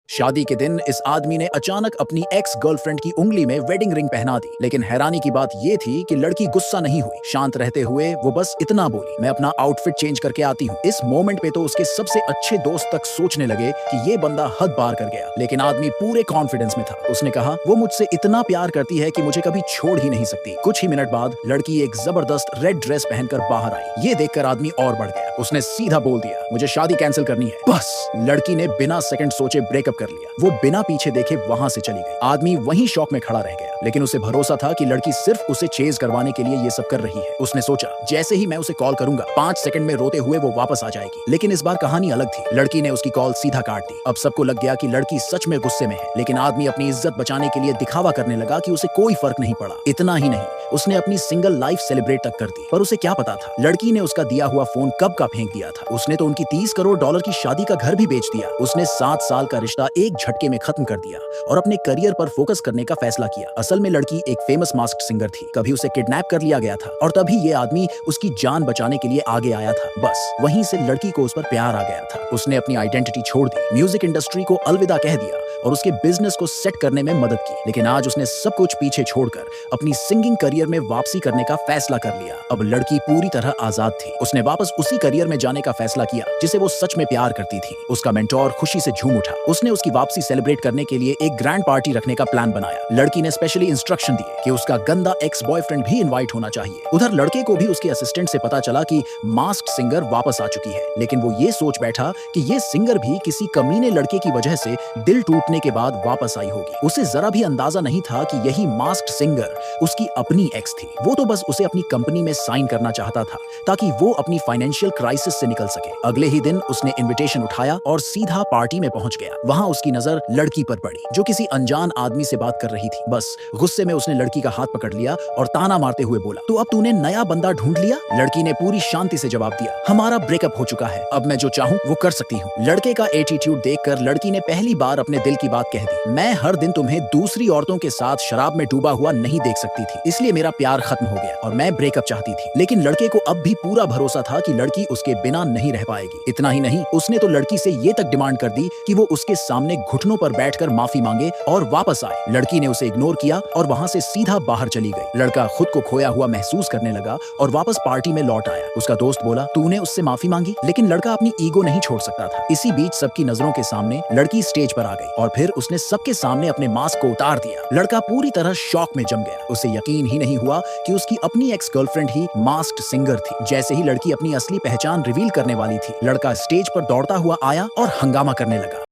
शादी के दिन इस आदमी ने अचानक अपनी एक्स गर्लफ्रेंड की उंगली में वेडिंग रिंग पहना दी। लेकिन हैरानी की बात ये थी कि लड़की गुस्सा नहीं हुई। शांत रहते हुए वो बस इतना बोली, मैं अपना आउटफिट चेंज करके आती हूँ। इस मोमेंट पे तो उसके सबसे अच्छे दोस्त तक सोचने लगे कि ये बंदा हद पार कर गया। लेकिन आदमी पूरे कॉन्फिडेंस में था। उसने कहा, वो मुझसे इतना प्यार करती है कि मुझे कभी छोड़ ही नहीं सकती। कुछ ही मिनट बाद लड़की एक जबरदस्त रेड ड्रेस पहनकर बाहर आई। ये देखकर आदमी और बढ़ गया। उसने सीधा बोल दिया, मुझे शादी कैंसिल करनी है। बस लड़की ने बिना सेकंड सोचे ब्रेकअप कर लिया। वो बिना पीछे देखे वहां से चली गई। आदमी वहीं शॉक में खड़ा रह गया, लेकिन उसे भरोसा था कि लड़की सिर्फ उसे चेज करवाने के लिए ये सब कर रही है। उसने सोचा, जैसे ही मैं उसे कॉल करूंगा 5 सेकंड में रोते हुए वो वापस आ जाएगी। लेकिन इस बार कहानी अलग थी। लड़की ने उसकी कॉल सीधा काट दी। अब सबको लग गया कि लड़की सच में गुस्से में है। लेकिन आदमी अपनी इज्जत बचाने के लिए दिखावा करने लगा कि उसे कोई फर्क नहीं पड़ा। इतना ही नहीं, उसने अपनी सिंगल लाइफ सेलिब्रेट तक कर दी। पर उसे क्या पता था, लड़की ने उसका दिया हुआ फोन कब का फेंक दिया था। उसने तो उनकी $30 करोड़ की शादी का घर भी बेच दिया। उसने 7 साल का रिश्ता एक झटके में खत्म कर दिया और अपने करियर पर फोकस करने का फैसला किया। असल में लड़की एक फेमस मास्क्ड सिंगर थी। कभी उसे किडनैप कर लिया गया था और तभी ये आदमी उसकी जान बचाने के लिए आगे आया था। बस वहीं से लड़की को उस पर प्यार आ गया था। उसने अपनी आइडेंटिटी छोड़ दी, म्यूजिक इंडस्ट्री को अलविदा कह दिया और उसके बिजनेस को सेट करने में मदद की। लेकिन आज उसने सब कुछ पीछे छोड़कर अपनी सिंगिंग करियर में वापसी करने का फैसला कर लिया। अब लड़की पूरी तरह आजाद थी। उसने वापस उसी करियर में जाने का फैसला किया जिसे वो सच में प्यार करती थी। उसका मेंटोर खुशी से झूम उठा। उसने उसकी वापसी सेलिब्रेट करने के लिए एक ग्रैंड पार्टी रखने का प्लान बनाया। लड़की ने स्पेशली इंस्ट्रक्शन दिए कि उसका गंदा एक्स बॉयफ्रेंड भी इनवाइट होना चाहिए। उधर लड़के को भी उसके असिस्टेंट से पता चला कि मास्क्ड सिंगर वापस आ चुकी है। लेकिन वो ये सोच बैठा कि ये सिंगर भी किसी कमीने लड़के की वजह से दिल टूटने के बाद वापस आई होगी। उसे जरा भी अंदाजा नहीं था कि यही मास्क्ड सिंगर उसकी अपनी एक्स थी। वो तो बस उसे अपनी कंपनी में साइन करना चाहता था ताकि वो अपनी फाइनेंशियल क्राइसिस से निकल सके। अगले ही दिन उसने इनविटेशन उठाया और सीधा पार्टी में पहुंच गया। वहां उसकी नजर लड़की पर पड़ी जो किसी अनजान आदमी से बात कर रही थी। बस गुस्से में उसने लड़की का हाथ पकड़ लिया और ताना मारते हुए बोला, तो अब तूने नया बंदा ढूंढ लिया? लड़की ने पूरी शांति से जवाब दिया, हमारा ब्रेकअप हो चुका है, अब मैं जो चाहूं वो कर सकती हूँ। लड़के का एटीट्यूड देखकर लड़की ने पहली बार अपने दिल की बात कह दी, मैं हर दिन तुम्हें दूसरी औरतों के साथ शराब में डूबा हुआ नहीं देख सकती थी, इसलिए मेरा प्यार खत्म हो गया और मैं ब्रेकअप चाहती थी। लेकिन लड़के को अब भी पूरा भरोसा था कि लड़की उसके बिना नहीं रह पाएगी। इतना ही नहीं, उसने तो लड़की से ये तक डिमांड कर दी कि वो उसके सामने घुटनों पर बैठकर माफी मांगे और वापस आए। लड़की ने उसे इग्नोर किया और वहां से सीधा बाहर चली गई। लड़का खुद को खोया हुआ महसूस करने लगा और वापस पार्टी में लौट आया। उसका दोस्त बोला, तूने उससे माफी मांगी? लेकिन लड़का अपनी ईगो नहीं छोड़ सकता था। इसी बीच सबकी नजरों के सामने लड़की स्टेज पर आ गई और फिर उसने सबके सामने अपने मास्क को उतार दिया। लड़का पूरी तरह शॉक में जम गया। उसे यकीन ही नहीं हुआ कि उसकी अपनी एक्स गर्लफ्रेंड ही मास्क्ड सिंगर थी। जैसे ही लड़की अपनी असली पहचान रिवील करने वाली थी, लड़का स्टेज पर दौड़ता हुआ आया और हंगामा करने लगा।